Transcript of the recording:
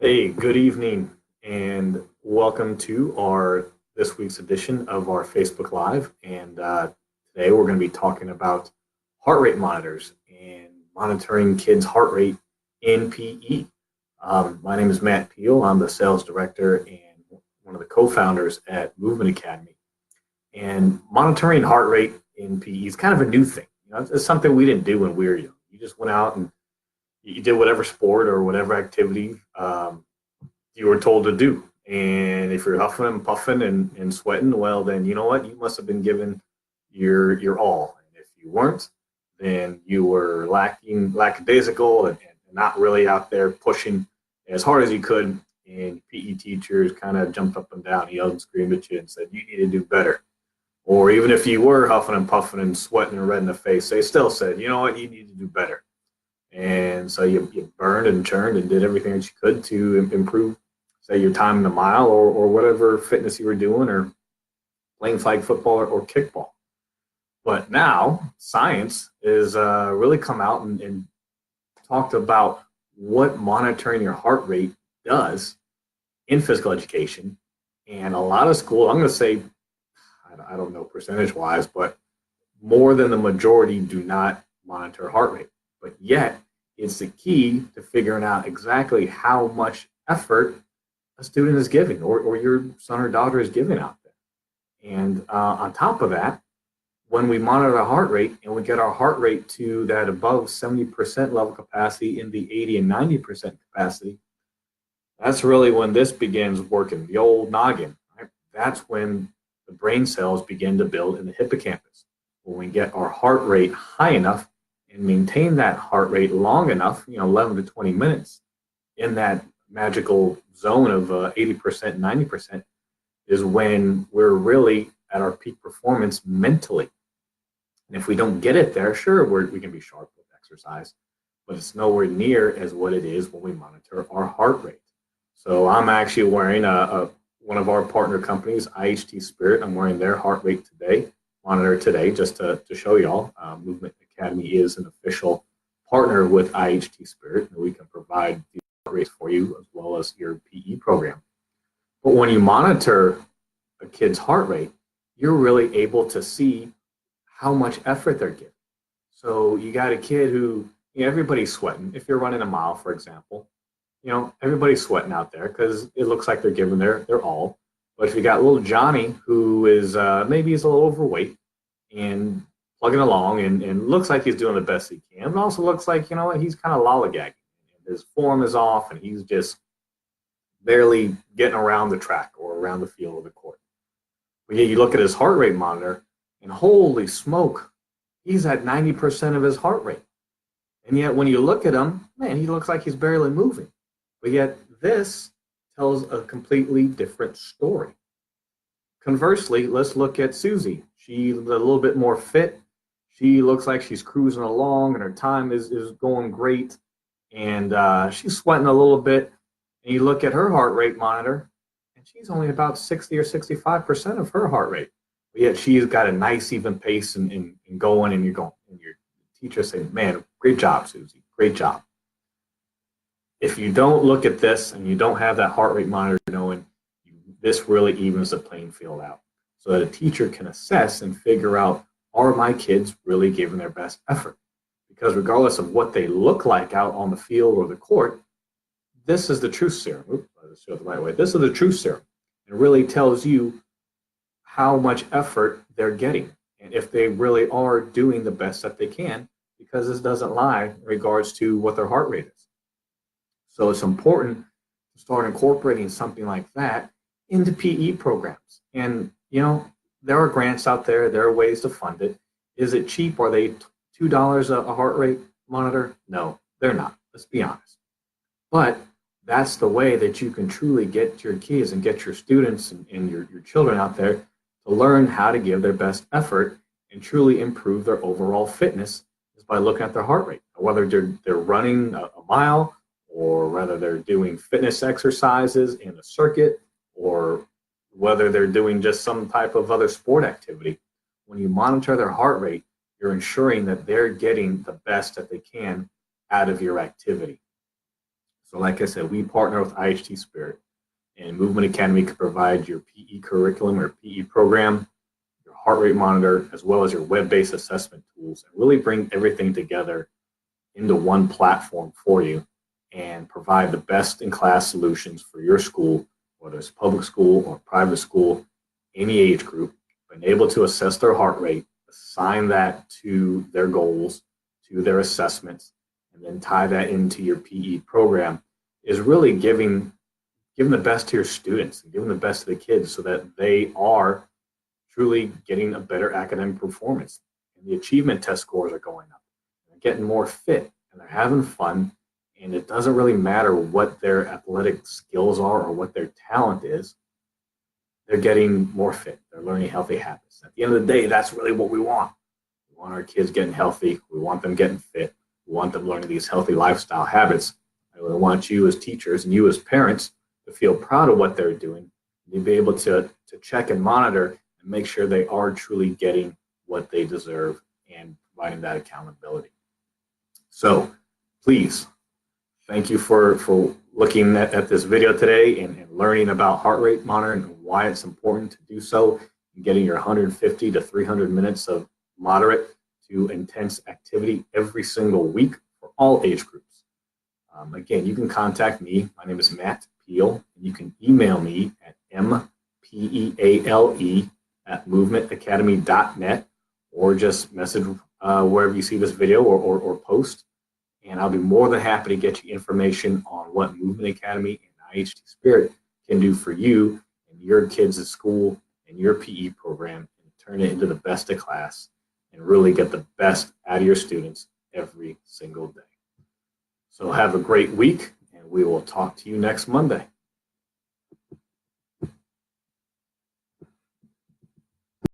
Hey, good evening, and welcome to our this week's edition of our Facebook Live. And today we're going to be talking about heart rate monitors and monitoring kids' heart rate in PE. My name is Matt Peel. I'm the sales director and one of the co-founders at Movement Academy. And monitoring heart rate in PE is kind of a new thing. It's something we didn't do when we were young. You just went out and you did whatever sport or whatever activity you were told to do. And if you're huffing and puffing and sweating, well, then you know what? You must have been given your all. And if you weren't, then you were lackadaisical and not really out there pushing as hard as you could. And PE teachers kind of jumped up and down, yelled and screamed at you and said, you need to do better. Or even if you were huffing and puffing and sweating and red in the face, they still said, you know what, you need to do better. And so you burned and churned and did everything that you could to improve, say, your time in the mile or whatever fitness you were doing or playing flag football or kickball. But now science is really come out and talked about what monitoring your heart rate does in physical education. And a lot of schools, I'm going to say, I don't know percentage wise, but more than the majority do not monitor heart rate. But yet, it's the key to figuring out exactly how much effort a student is giving or your son or daughter is giving out there. And on top of that, when we monitor the heart rate and we get our heart rate to that above 70% level capacity in the 80 and 90% capacity, that's really when this begins working, the old noggin. Right? That's when the brain cells begin to build in the hippocampus. When we get our heart rate high enough and maintain that heart rate long enough, 11 to 20 minutes in that magical zone of 80%, 90% is when we're really at our peak performance mentally. And if we don't get it there, sure, we can be sharp with exercise, but it's nowhere near as what it is when we monitor our heart rate. So I'm actually wearing one of our partner companies, IHT Spirit. I'm wearing their heart rate monitor today, just to show y'all. Movement Academy is an official partner with IHT Spirit, and we can provide the heart rates for you as well as your PE program. But when you monitor a kid's heart rate, you're really able to see how much effort they're giving. So you got a kid who, everybody's sweating. If you're running a mile, for example, everybody's sweating out there because it looks like they're giving their all. But if you got little Johnny who is maybe he's a little overweight and plugging along and looks like he's doing the best he can, but also looks like, he's kind of lollygagging. His form is off and he's just barely getting around the track or around the field of the court. But yeah, you look at his heart rate monitor and holy smoke, he's at 90% of his heart rate. And yet when you look at him, man, he looks like he's barely moving. But yet this tells a completely different story. Conversely, let's look at Susie. She's a little bit more fit. She looks like she's cruising along and her time is going great. And she's sweating a little bit. And you look at her heart rate monitor, and she's only about 60 or 65% of her heart rate. But yet she's got a nice even pace and going, and you're going, and your teacher saying, man, great job, Susie, great job. If you don't look at this and you don't have that heart rate monitor knowing, this really evens the playing field out so that a teacher can assess and figure out, are my kids really giving their best effort? Because regardless of what they look like out on the field or the court, this is the truth serum. Oops, let's show it the right way. This is the truth serum. It really tells you how much effort they're getting and if they really are doing the best that they can, because this doesn't lie in regards to what their heart rate is. So it's important to start incorporating something like that into PE programs. And, there are grants out there. There are ways to fund it. Is it cheap? Are they $2 a heart rate monitor? No, they're not. Let's be honest. But that's the way that you can truly get your kids and get your students and your children out there to learn how to give their best effort and truly improve their overall fitness is by looking at their heart rate. Whether they're running a mile, or whether they're doing fitness exercises in a circuit, or whether they're doing just some type of other sport activity. When you monitor their heart rate, you're ensuring that they're getting the best that they can out of your activity. So like I said, we partner with IHT Spirit, and Movement Academy can provide your PE curriculum or PE program, your heart rate monitor, as well as your web-based assessment tools, and really bring everything together into one platform for you and provide the best in class solutions for your school, whether it's public school or private school, any age group, being able to assess their heart rate, assign that to their goals, to their assessments, and then tie that into your PE program is really giving the best to your students and giving the best to the kids so that they are truly getting a better academic performance. And the achievement test scores are going up. They're getting more fit and they're having fun. And it doesn't really matter what their athletic skills are or what their talent is. They're getting more fit. They're learning healthy habits. At the end of the day, that's really what we want. We want our kids getting healthy. We want them getting fit. We want them learning these healthy lifestyle habits. I really want you as teachers and you as parents to feel proud of what they're doing. And be able to check and monitor and make sure they are truly getting what they deserve and providing that accountability. So please, thank you for looking at this video today and learning about heart rate monitoring and why it's important to do so and getting your 150 to 300 minutes of moderate to intense activity every single week for all age groups. Again, you can contact me. My name is Matt Peale. And you can email me at mpeale@movementacademy.net or just message wherever you see this video or post. And I'll be more than happy to get you information on what Movement Academy and IHT Spirit can do for you and your kids at school and your PE program and turn it into the best of class and really get the best out of your students every single day. So have a great week, and we will talk to you next Monday.